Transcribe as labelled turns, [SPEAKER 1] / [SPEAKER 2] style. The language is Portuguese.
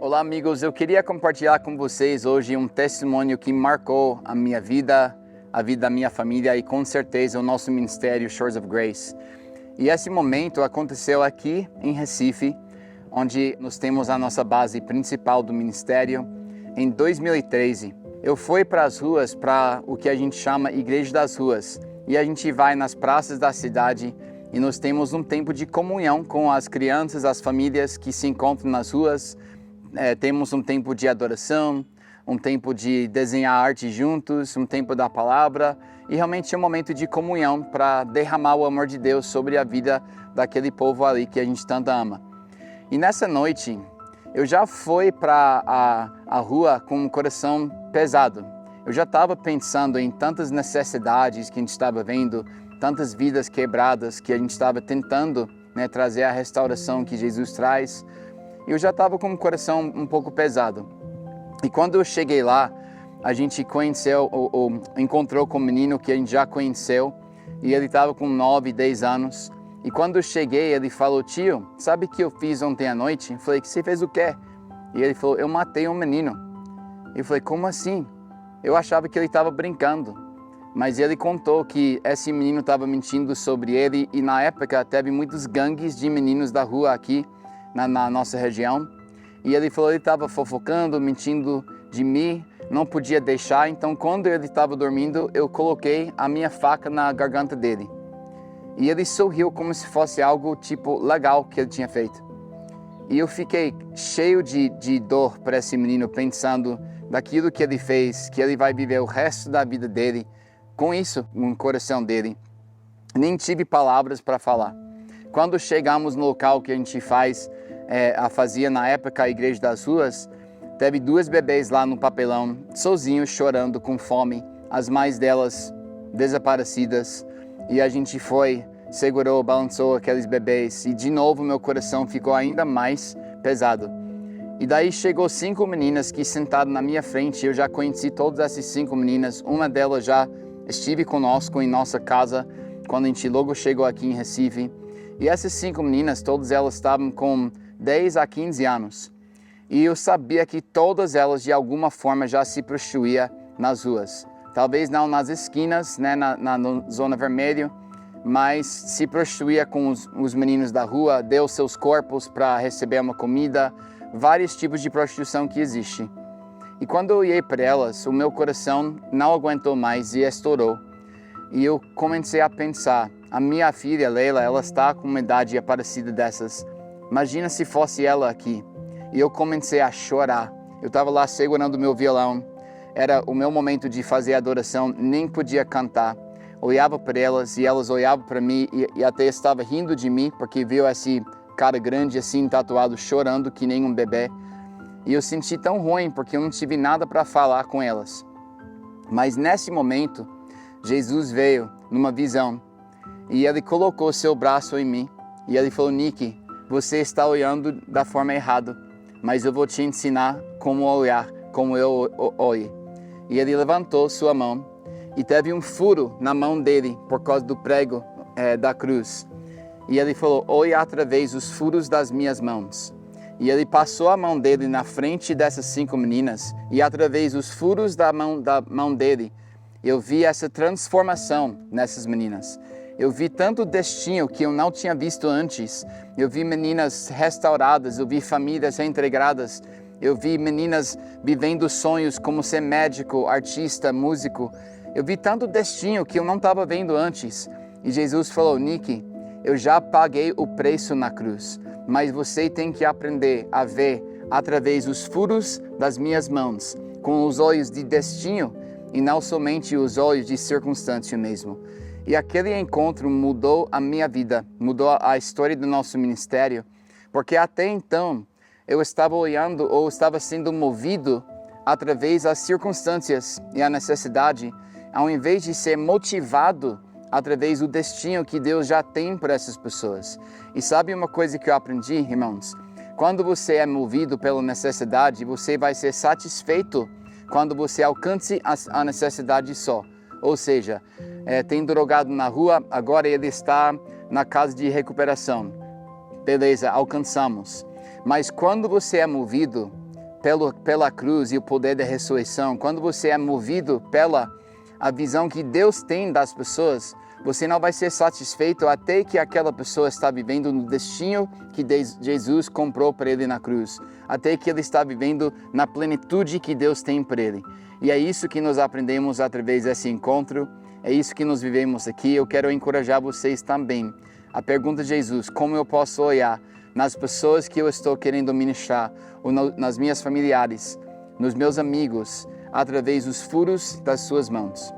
[SPEAKER 1] Olá amigos, eu queria compartilhar com vocês hoje um testemunho que marcou a minha vida, a vida da minha família e com certeza o nosso ministério Shores of Grace. E esse momento aconteceu aqui em Recife, onde nós temos a nossa base principal do ministério, em 2013. Eu fui para as ruas, para o que a gente chama Igreja das Ruas, e a gente vai nas praças da cidade e nós temos um tempo de comunhão com as crianças, as famílias que se encontram nas ruas. Temos um tempo de adoração, um tempo de desenhar arte juntos, um tempo da palavra e realmente é um momento de comunhão para derramar o amor de Deus sobre a vida daquele povo ali que a gente tanto ama. E nessa noite eu já fui para a rua com um coração pesado. Eu já estava pensando em tantas necessidades que a gente estava vendo, tantas vidas quebradas que a gente estava tentando trazer a restauração que Jesus traz. Eu já estava com o coração um pouco pesado. E quando eu cheguei lá, a gente encontrou com um menino que a gente já conheceu, e ele estava com 9, 10 anos. E quando eu cheguei, ele falou: tio, sabe o que eu fiz ontem à noite? Eu falei: que você fez o quê? E ele falou: eu matei um menino. Eu falei: como assim? Eu achava que ele estava brincando. Mas ele contou que esse menino estava mentindo sobre ele, e na época teve muitos gangues de meninos da rua aqui, na nossa região, e ele falou que ele estava fofocando, mentindo de mim, não podia deixar. Então quando ele estava dormindo, eu coloquei a minha faca na garganta dele, e ele sorriu como se fosse algo tipo legal que ele tinha feito. E eu fiquei cheio de dor para esse menino, pensando daquilo que ele fez, que ele vai viver o resto da vida dele com isso no coração dele. Nem tive palavras para falar. Quando chegamos no local que a gente fazia na época a Igreja das Ruas, teve 2 bebês lá no papelão, sozinhos, chorando, com fome, as mães delas desaparecidas. E a gente segurou, balançou aqueles bebês, e de novo meu coração ficou ainda mais pesado. E daí chegou 5 meninas que sentaram na minha frente. Eu já conheci todas essas 5 meninas, uma delas já estive conosco em nossa casa quando a gente logo chegou aqui em Recife. E essas 5 meninas, todas elas estavam com 10 a 15 anos. E eu sabia que todas elas, de alguma forma, já se prostituíam nas ruas. Talvez não nas esquinas, na zona vermelha, mas se prostituía com os meninos da rua, deu seus corpos para receber uma comida, vários tipos de prostituição que existe. E quando eu olhei para elas, o meu coração não aguentou mais e estourou. E eu comecei a pensar: a minha filha Leila, ela está com uma idade parecida dessas. Imagina se fosse ela aqui. E eu comecei a chorar. Eu estava lá segurando meu violão. Era o meu momento de fazer adoração, nem podia cantar. Olhava para elas e elas olhavam para mim e até estava rindo de mim, porque viu esse cara grande assim, tatuado, chorando que nem um bebê. E eu senti tão ruim, porque eu não tive nada para falar com elas. Mas nesse momento, Jesus veio numa visão. E ele colocou seu braço em mim. E ele falou: Nick, você está olhando da forma errada, mas eu vou te ensinar como olhar, como eu olho. E ele levantou sua mão e teve um furo na mão dele por causa do prego da cruz. E ele falou: olhe através dos furos das minhas mãos. E ele passou a mão dele na frente dessas 5 meninas, e através dos furos da mão dele, eu vi essa transformação nessas meninas. Eu vi tanto destino que eu não tinha visto antes. Eu vi meninas restauradas, eu vi famílias reintegradas, eu vi meninas vivendo sonhos como ser médico, artista, músico. Eu vi tanto destino que eu não estava vendo antes. E Jesus falou: Nick, eu já paguei o preço na cruz, mas você tem que aprender a ver através dos furos das minhas mãos, com os olhos de destino e não somente os olhos de circunstância mesmo. E aquele encontro mudou a minha vida, mudou a história do nosso ministério, porque até então eu estava olhando ou estava sendo movido através das circunstâncias e a necessidade, ao invés de ser motivado através do destino que Deus já tem para essas pessoas. E sabe uma coisa que eu aprendi, irmãos? Quando você é movido pela necessidade, você vai ser satisfeito quando você alcance a necessidade só. Ou seja, tem drogado na rua, agora ele está na casa de recuperação. Beleza, alcançamos. Mas quando você é movido pela cruz e o poder da ressurreição, quando você é movido pela a visão que Deus tem das pessoas, você não vai ser satisfeito até que aquela pessoa está vivendo no destino que Jesus comprou para ele na cruz, até que ele está vivendo na plenitude que Deus tem para ele. E é isso que nós aprendemos através desse encontro, é isso que nós vivemos aqui. Eu quero encorajar vocês também. A pergunta de Jesus: como eu posso olhar nas pessoas que eu estou querendo ministrar, ou nas minhas familiares, nos meus amigos, através dos furos das suas mãos?